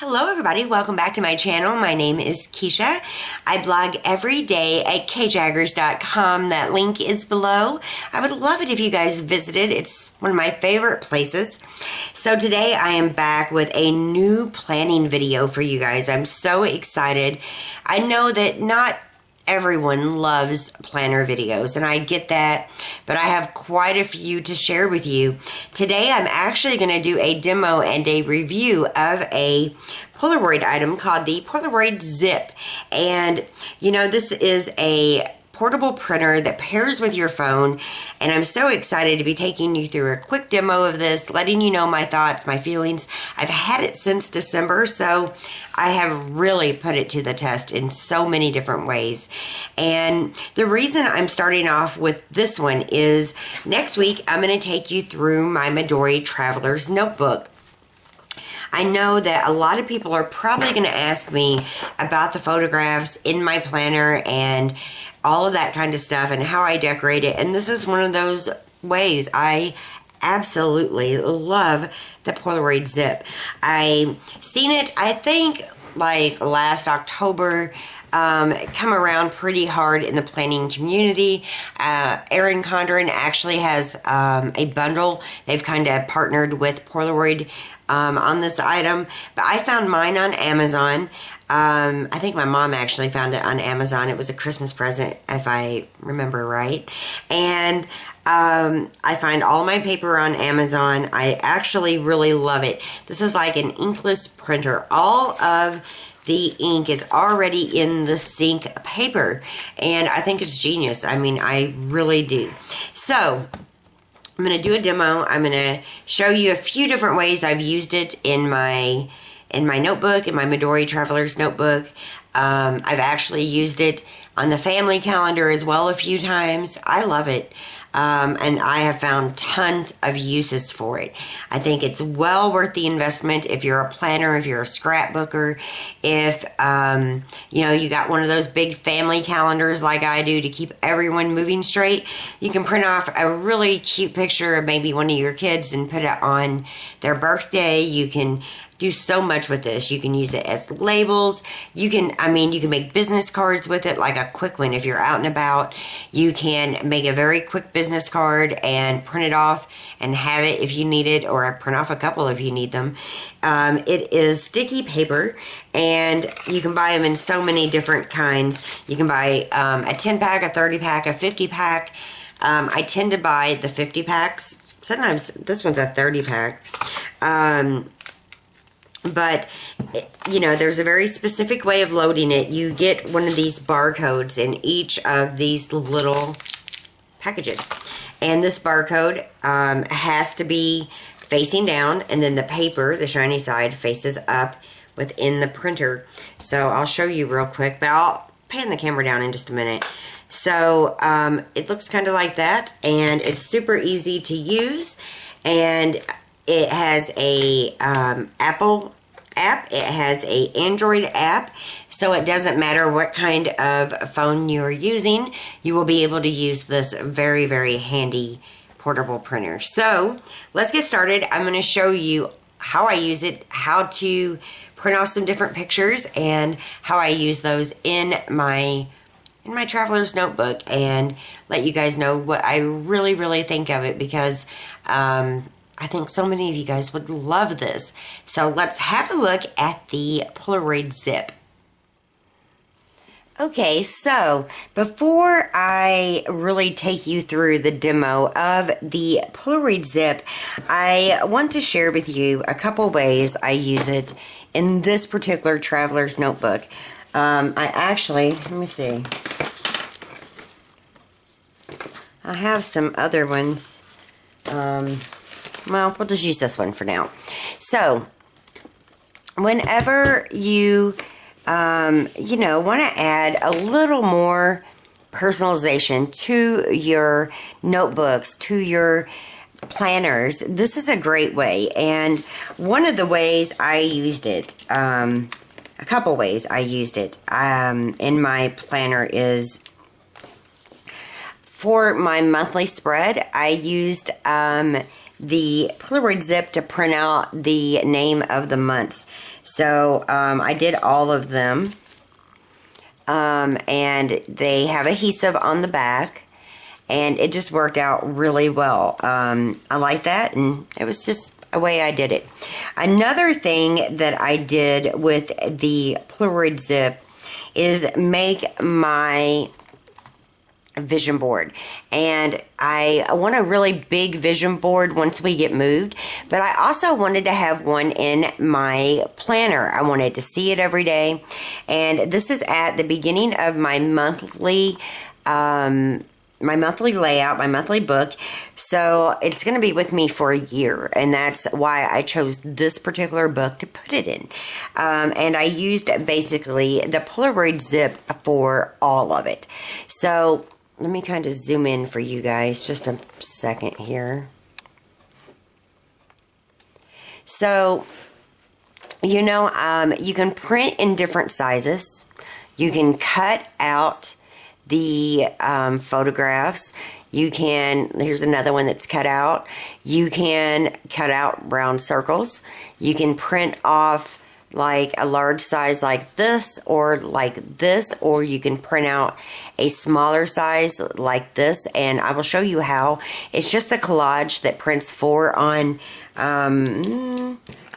Hello everybody, welcome back to my channel. My name is Kisha. I blog every day at kjaggers.com. That link is below. I would love it if you guys visited. It's one of my favorite places. So today I am back with a new planning video for you guys. I'm so excited. I know that not everyone loves planner videos, and I get that, but I have quite a few to share with you. Today I'm actually going to do a demo and a review of a Polaroid item called the Polaroid Zip. And you know, this is a portable printer that pairs with your phone, and I'm so excited to be taking you through a quick demo of this, letting you know my thoughts, my feelings. I've had it since December, so I have really put it to the test in so many different ways. And the reason I'm starting off with this one is next week I'm going to take you through my Midori Travelers Notebook. I know that a lot of people are probably going to ask me about the photographs in my planner and all of that kind of stuff and how I decorate it. And this is one of those ways. I absolutely love the Polaroid Zip. I seen it, I think, like last October, come around pretty hard in the planning community. Erin Condren actually has a bundle. They've kind of partnered with Polaroid on this item, but I found mine on Amazon. I think my mom actually found it on Amazon. It was a Christmas present, if I remember right. And I find all my paper on Amazon. I actually really love it. This is like an inkless printer. All of the ink is already in the sync paper, and I think it's genius. I mean, I really do. So I'm going to do a demo. I'm going to show you a few different ways I've used it in my notebook, in my Midori Travelers Notebook. I've actually used it on the family calendar as well a few times. I love it. And I have found tons of uses for it. I think it's well worth the investment if you're a planner, if you're a scrapbooker, if you know, you got one of those big family calendars like I do to keep everyone moving straight. You can print off a really cute picture of maybe one of your kids and put it on their birthday. You can do so much with this. You can use it as labels. You can, you can make business cards with it, like a quick one if you're out and about. You can make a very quick business card and print it off and have it if you need it, or print off a couple if you need them. It is sticky paper, and you can buy them in so many different kinds. You can buy a 10 pack, a 30 pack, a 50 pack. I tend to buy the 50 packs. Sometimes this one's a 30 pack. But, you know, there's a very specific way of loading it. You get one of these barcodes in each of these little packages. And this barcode has to be facing down, and then the paper, the shiny side, faces up within the printer. So I'll show you real quick, but I'll pan the camera down in just a minute. So it looks kind of like that, and it's super easy to use. And it has a Apple app. It has a Android app. So it doesn't matter what kind of phone you're using. You will be able to use this very, very handy portable printer. So let's get started. I'm going to show you how I use it, how to print off some different pictures, and how I use those in my Traveler's Notebook, and let you guys know what I really, really think of it, because I think so many of you guys would love this. So let's have a look at the Polaroid Zip. Okay, so before I really take you through the demo of the Polaroid Zip, I want to share with you a couple ways I use it in this particular Traveler's Notebook. I actually, let me see. I have some other ones. Well, we'll just use this one for now. So, whenever you, you know, want to add a little more personalization to your notebooks, to your planners, this is a great way. And one of the ways I used it, a couple ways I used it in my planner is for my monthly spread. I used the Polaroid Zip to print out the name of the months. So I did all of them. And they have adhesive on the back. And it just worked out really well. I like that, and it was just a way I did it. Another thing that I did with the Polaroid Zip is make my vision board. And I want a really big vision board once we get moved, but I also wanted to have one in my planner. I wanted to see it every day. And this is at the beginning of my monthly layout, my monthly book. So it's going to be with me for a year, and that's why I chose this particular book to put it in. And I used basically the Polaroid Zip for all of it. So let me kind of zoom in for you guys just a second here. So, you know, you can print in different sizes. You can cut out the photographs. You can, here's another one that's cut out. You can cut out round circles. You can print off like a large size like this, or you can print out a smaller size like this, and I will show you how. It's just a collage that prints 4 on,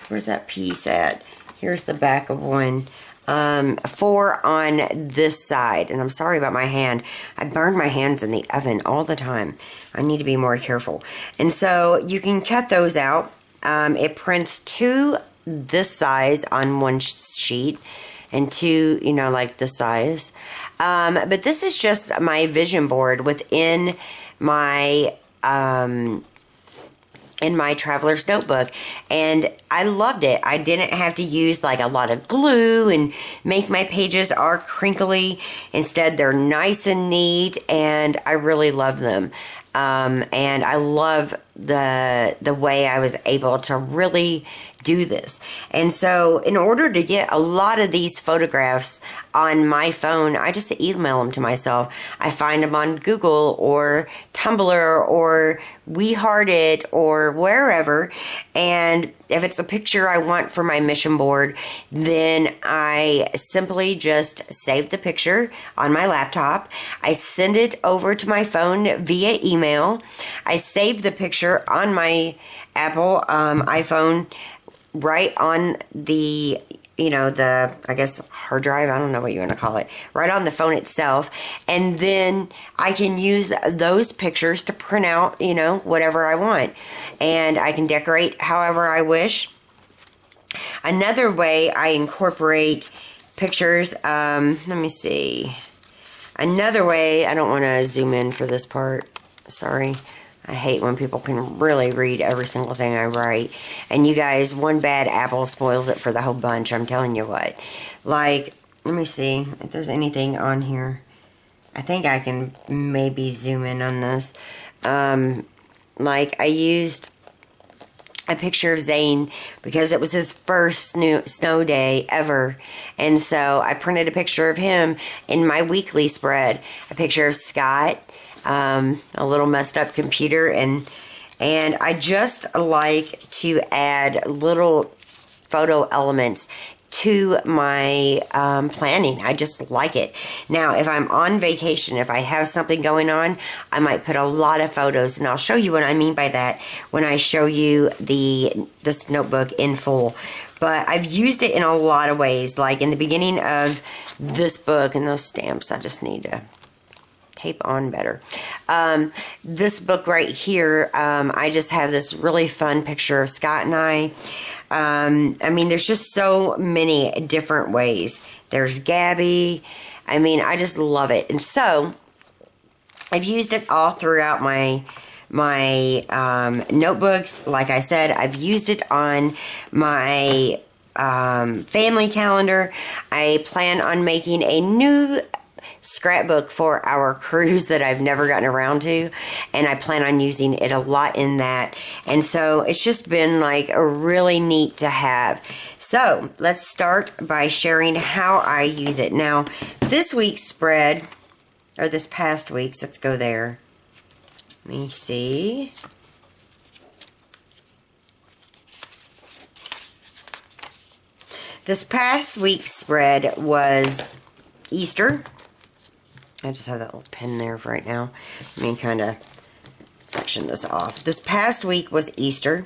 where's that piece at? Here's the back of one. 4 on this side, and I'm sorry about my hand. I burn my hands in the oven all the time. I need to be more careful. And so you can cut those out. It prints 2 this size on one sheet, and 2, you know, like this size. But this is just my vision board within my in my Traveler's Notebook, and I loved it. I didn't have to use like a lot of glue and make my pages all crinkly. Instead, they're nice and neat, and I really love them. And I love the way I was able to really do this. And so in order to get a lot of these photographs on my phone, I just email them to myself. I find them on Google or Tumblr or WeHearted or wherever. And if it's a picture I want for my mission board, then I simply just save the picture on my laptop. I send it over to my phone via email. I save the picture on my Apple iPhone right on the, you know, the, I guess, hard drive, I don't know what you want to call it, right on the phone itself. And then I can use those pictures to print out, you know, whatever I want. And I can decorate however I wish. Another way I incorporate pictures, let me see. Another way, I don't want to zoom in for this part, sorry. I hate when people can really read every single thing I write. And you guys, one bad apple spoils it for the whole bunch, I'm telling you what. Like, let me see if there's anything on here. I think I can maybe zoom in on this. Like, I used a picture of Zane because it was his first snow day ever. And so I printed a picture of him in my weekly spread. A picture of Scott. A little messed up computer, and I just like to add little photo elements to my planning. I just like it. Now, if I'm on vacation, if I have something going on, I might put a lot of photos, and I'll show you what I mean by that when I show you this notebook in full. But I've used it in a lot of ways, like in the beginning of this book, and those stamps I just need to tape on better. This book right here, I just have this really fun picture of Scott and I. I mean, there's just so many different ways. There's Gabby. I mean, I just love it. And so I've used it all throughout my notebooks. Like I said, I've used it on my family calendar. I plan on making a new scrapbook for our cruise that I've never gotten around to, and I plan on using it a lot in that. And so it's just been like a really neat to have. So let's start by sharing how I use it. Now, this week's spread, or this past week's, let's go there. Let me see. this past week's spread was Easter. I just have that little pen there for right now. Let me kind of section this off. This past week was Easter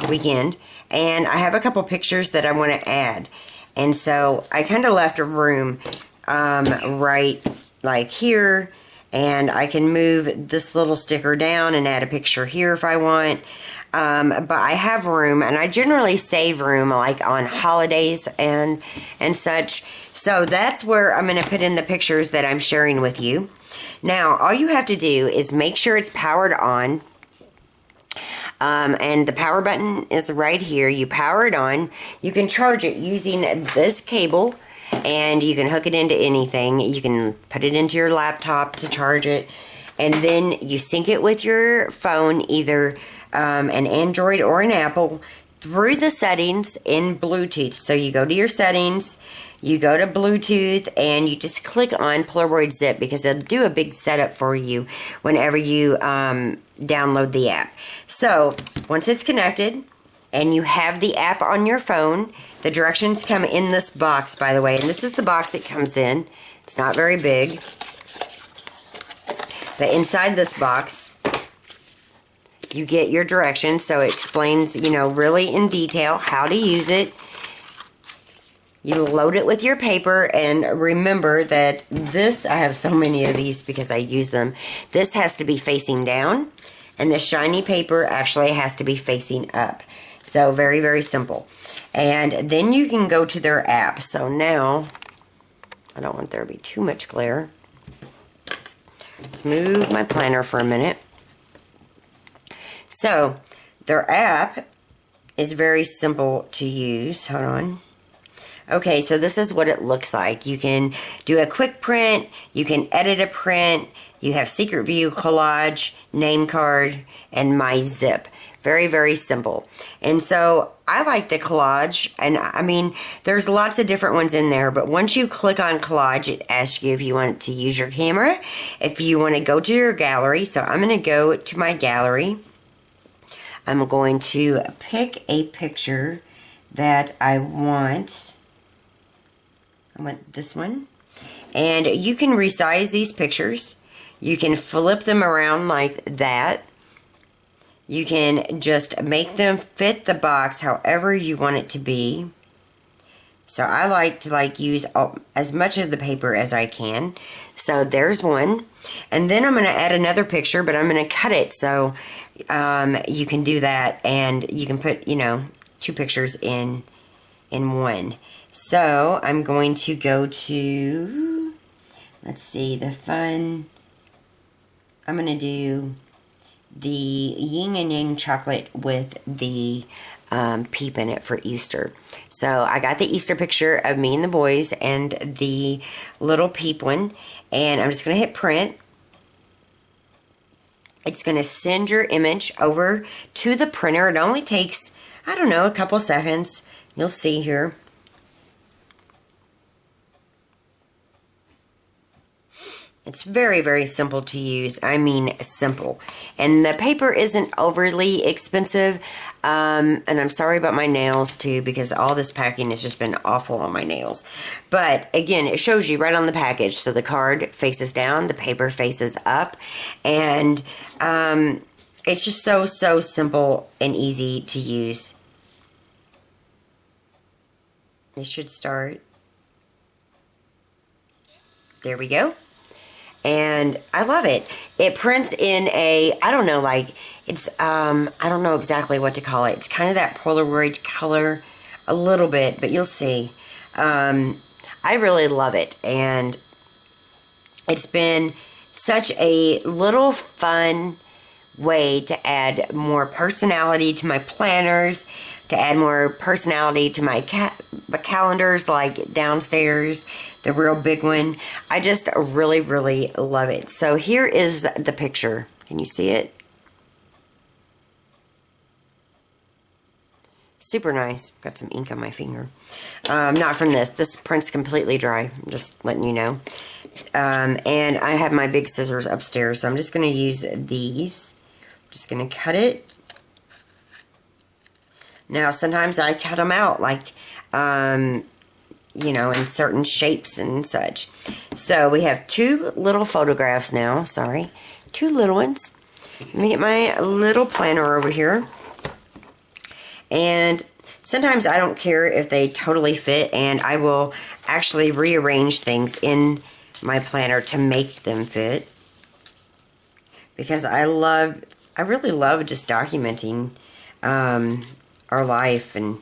weekend, and I have a couple pictures that I want to add. And so I kind of left a room right like here, and I can move this little sticker down and add a picture here if I want. But I have room, and I generally save room like on holidays and such. So that's where I'm going to put in the pictures that I'm sharing with you. Now, all you have to do is make sure it's powered on. And the power button is right here. You power it on. You can charge it using this cable, and you can hook it into anything. You can put it into your laptop to charge it, and then you sync it with your phone, either an Android or an Apple, through the settings in Bluetooth. So you go to your settings, you go to Bluetooth, and you just click on Polaroid Zip, because it'll do a big setup for you whenever you download the app. So once it's connected and you have the app on your phone, the directions come in this box, by the way, and this is the box it comes in. It's not very big, but inside this box you get your directions. So it explains, you know, really in detail how to use it. You load it with your paper, and remember that this, I have so many of these because I use them. This has to be facing down, and the shiny paper actually has to be facing up. So very, very simple. And then you can go to their app. So now, I don't want there to be too much glare. Let's move my planner for a minute. So their app is very simple to use. Hold on. Okay, so this is what it looks like. You can do a quick print, you can edit a print, you have secret view, collage, name card, and my zip. Very, very simple. And so I like the collage, and I mean, there's lots of different ones in there, but once you click on collage, it asks you if you want to use your camera, if you want to go to your gallery. So I'm going to go to my gallery. I'm going to pick a picture that I want. I want this one. And you can resize these pictures. You can flip them around like that. You can just make them fit the box however you want it to be. So I like to use as much of the paper as I can. So there's one. And then I'm going to add another picture, but I'm going to cut it so you can do that, and you can put, you know, two pictures in one. So I'm going to go to, let's see, the fun. I'm going to do the yin and yang chocolate with the peep in it for Easter. So I got the Easter picture of me and the boys and the little peep one, and I'm just going to hit print. It's going to send your image over to the printer. It only takes, I don't know, a couple seconds. You'll see here. It's very, very simple to use. I mean, simple. And the paper isn't overly expensive. And I'm sorry about my nails, too, because all this packing has just been awful on my nails. But, again, it shows you right on the package. So the card faces down, the paper faces up. And it's just so, so simple and easy to use. It should start. There we go. And I love it. It prints in a, I don't know, like, it's, I don't know exactly what to call it. It's kind of that Polaroid color a little bit, but you'll see. I really love it. And it's been such a little fun way to add more personality to my planners, to add more personality to my calendars, like downstairs, the real big one. I just really, really love it. So here is the picture. Can you see it? Super nice. Got some ink on my finger. Not from this. This print's completely dry. I'm just letting you know. And I have my big scissors upstairs, so I'm just going to use these. I'm just going to cut it. Now, sometimes I cut them out, like, you know, in certain shapes and such. So we have 2 little photographs now. Sorry. 2 little ones. Let me get my little planner over here. And sometimes I don't care if they totally fit, and I will actually rearrange things in my planner to make them fit. Because I really love just documenting our life, and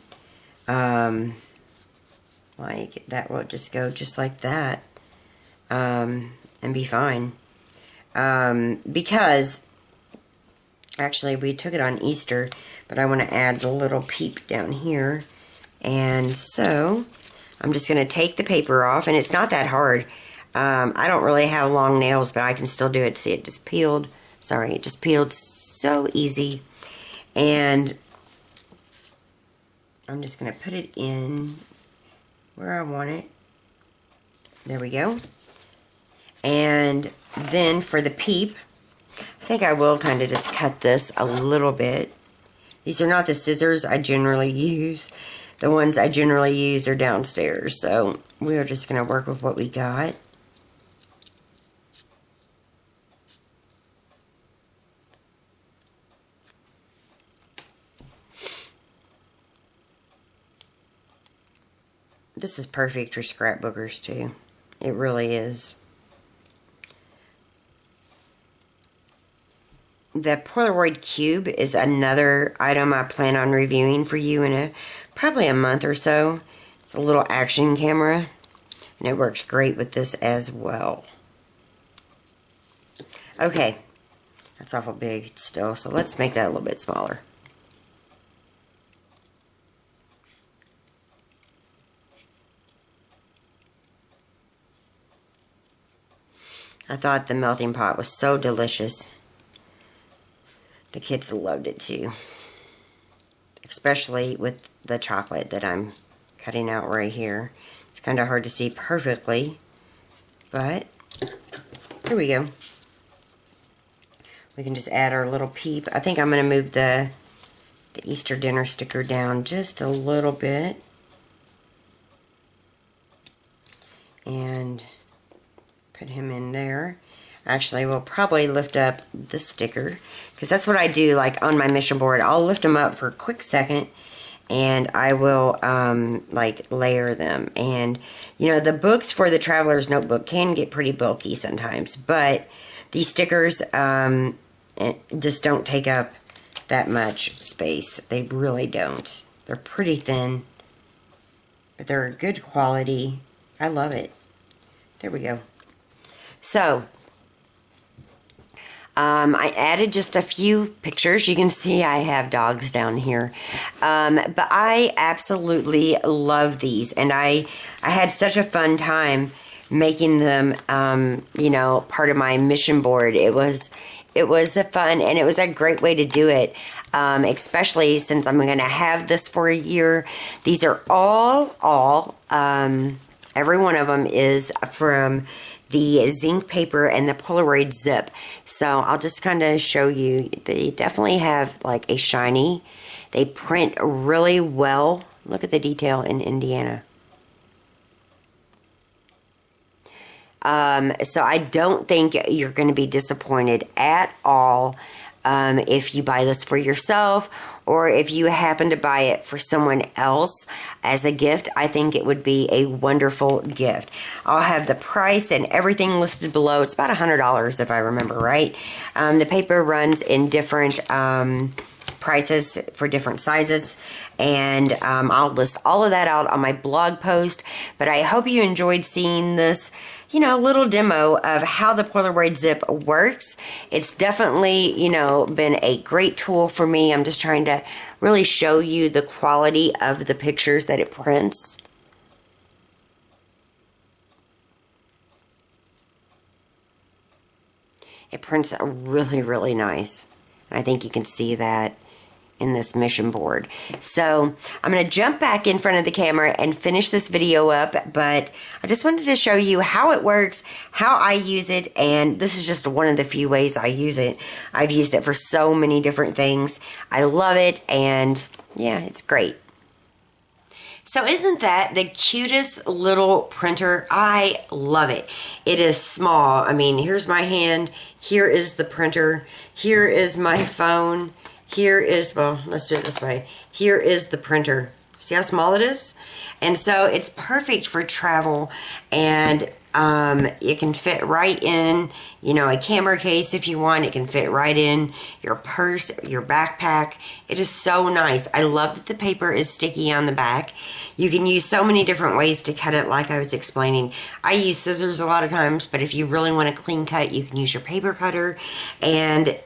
like that will just go just like that, and be fine. Because actually we took it on Easter, but I want to add the little peep down here, and so I'm just going to take the paper off, and it's not that hard. I don't really have long nails, but I can still do it. See, it just peeled. Sorry, it just peeled so easy. And I'm just going to put it in where I want it. There we go. And then for the peep, I think I will kind of just cut this a little bit. These are not the scissors I generally use. The ones I generally use are downstairs. So we're just going to work with what we got. This is perfect for scrapbookers too. It really is. The Polaroid Cube is another item I plan on reviewing for you in probably a month or so. It's a little action camera, and it works great with this as well. Okay, that's awful big still, so let's make that a little bit smaller. I thought the melting pot was so delicious. The kids loved it too. Especially with the chocolate that I'm cutting out right here. It's kind of hard to see perfectly, but here we go. We can just add our little peep. I think I'm going to move the Easter dinner sticker down just a little bit. And put him in there. Actually, we'll probably lift up the sticker, because that's what I do, like on my mission board. I'll lift them up for a quick second, and I will like layer them. And you know, the books for the Traveler's Notebook can get pretty bulky sometimes, but these stickers just don't take up that much space. They really don't. They're pretty thin, but they're good quality. I love it. There we go. So, I added just a few pictures. You can see I have dogs down here. But I absolutely love these. And I had such a fun time making them, you know, part of my mission board. It was a fun, and it was a great way to do it. Especially since I'm going to have this for a year. These are all, every one of them is from the zinc paper and the Polaroid Zip. So I'll just kind of show you. They definitely have like a shiny. They print really well. Look at the detail in Indiana. So I don't think you're going to be disappointed at all if you buy this for yourself, or if you happen to buy it for someone else as a gift. I think it would be a wonderful gift. I'll have the price and everything listed below. It's about $100 if I remember right. The paper runs in different prices for different sizes, and I'll list all of that out on my blog post. But I hope you enjoyed seeing this, you know, little demo of how the Polaroid Zip works. It's definitely, you know, been a great tool for me. I'm just trying to really show you the quality of the pictures that it prints. It prints really, really nice. And I think you can see that in this mission board. So I'm going to jump back in front of the camera and finish this video up, but I just wanted to show you how it works, how I use it, and this is just one of the few ways I use it. I've used it for so many different things. I love it, and yeah, it's great. So isn't that the cutest little printer? I love it. It is small. I mean, here's my hand. Here is the printer. Here is my phone. Here is, well, let's do it this way. Here is the printer. See how small it is? And so it's perfect for travel, and it can fit right in, you know, a camera case if you want. It can fit right in your purse, your backpack. It is so nice. I love that the paper is sticky on the back. You can use so many different ways to cut it, like I was explaining. I use scissors a lot of times, but if you really want a clean cut, you can use your paper cutter, and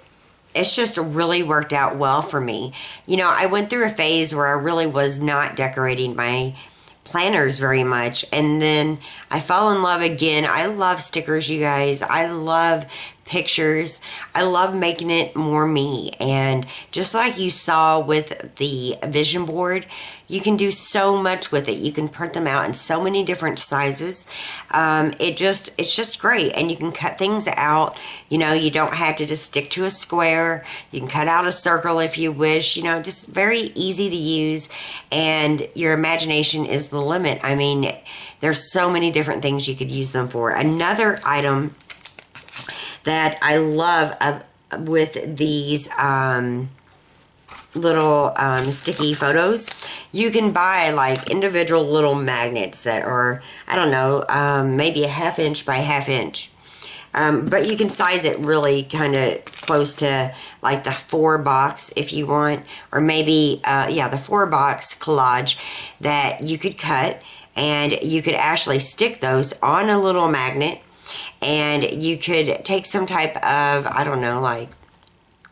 it's just really worked out well for me. You know, I went through a phase where I really was not decorating my planners very much, and then I fell in love again. I love stickers, you guys. I love pictures. I love making it more me. And just like you saw with the vision board, you can do so much with it. You can print them out in so many different sizes. It's just great. And you can cut things out. You know, you don't have to just stick to a square. You can cut out a circle if you wish. You know, just very easy to use. And your imagination is the limit. I mean, there's so many different things you could use them for. Another item that I love with these little sticky photos, you can buy like individual little magnets that are, I don't know, maybe a 1/2 inch by 1/2 inch. But you can size it really kind of close to like the 4-box if you want, or maybe, yeah, the 4-box collage that you could cut, and you could actually stick those on a little magnet. And you could take some type of, I don't know, like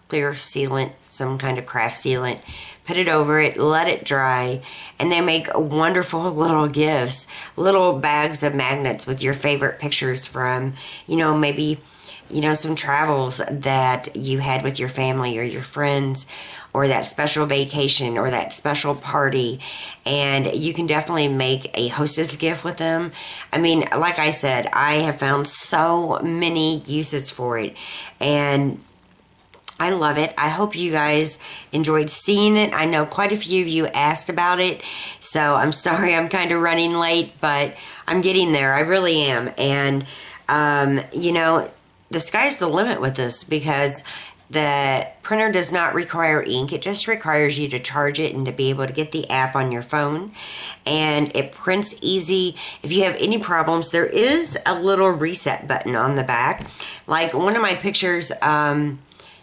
clear sealant, some kind of craft sealant, put it over it, let it dry, and they make wonderful little gifts, little bags of magnets with your favorite pictures from, you know, maybe, you know, some travels that you had with your family or your friends, or that special vacation or that special party. And you can definitely make a hostess gift with them. I mean, like I said, I have found so many uses for it, and I love it. I hope you guys enjoyed seeing it. I know quite a few of you asked about it, so I'm sorry I'm kind of running late, but I'm getting there. I really am. And, you know, the sky's the limit with this, because the printer does not require ink. It just requires you to charge it and to be able to get the app on your phone. And it prints easy. If you have any problems, there is a little reset button on the back. Like one of my pictures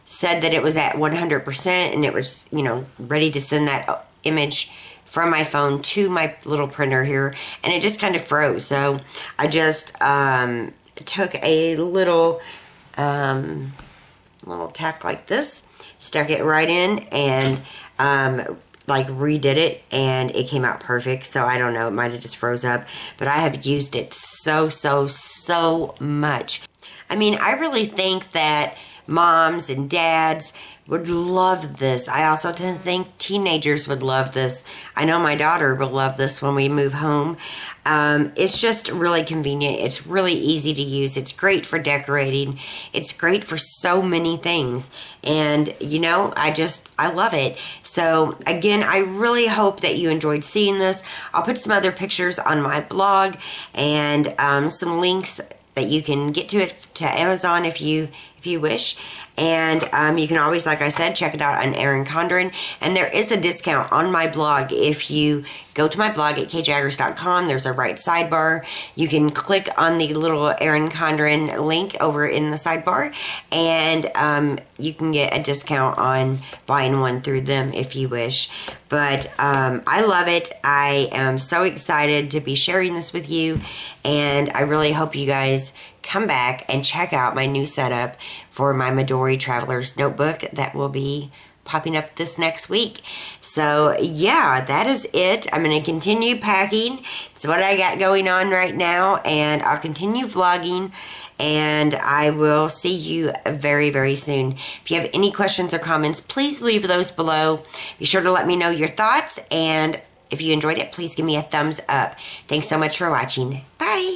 said that it was at 100% and it was, you know, ready to send that image from my phone to my little printer here. And it just kind of froze. So I just took a little tack like this, stuck it right in, and like redid it, and it came out perfect. So I don't know, it might have just froze up, but I have used it so much. I mean, I really think that moms and dads would love this. I also think teenagers would love this. I know my daughter will love this when we move home. It's just really convenient. It's really easy to use. It's great for decorating. It's great for so many things. And, you know, I love it. So, again, I really hope that you enjoyed seeing this. I'll put some other pictures on my blog and some links that you can get to it to Amazon if you wish. And you can always, like I said, check it out on Erin Condren. And there is a discount on my blog. If you go to my blog at kjaggers.com, there's a right sidebar. You can click on the little Erin Condren link over in the sidebar, and you can get a discount on buying one through them if you wish. But I love it. I am so excited to be sharing this with you, and I really hope you guys come back and check out my new setup for my Midori Travelers Notebook that will be popping up this next week. So yeah, that is it. I'm going to continue packing. It's what I got going on right now, and I'll continue vlogging, and I will see you very, very soon. If you have any questions or comments, please leave those below. Be sure to let me know your thoughts, and if you enjoyed it, please give me a thumbs up. Thanks so much for watching. Bye!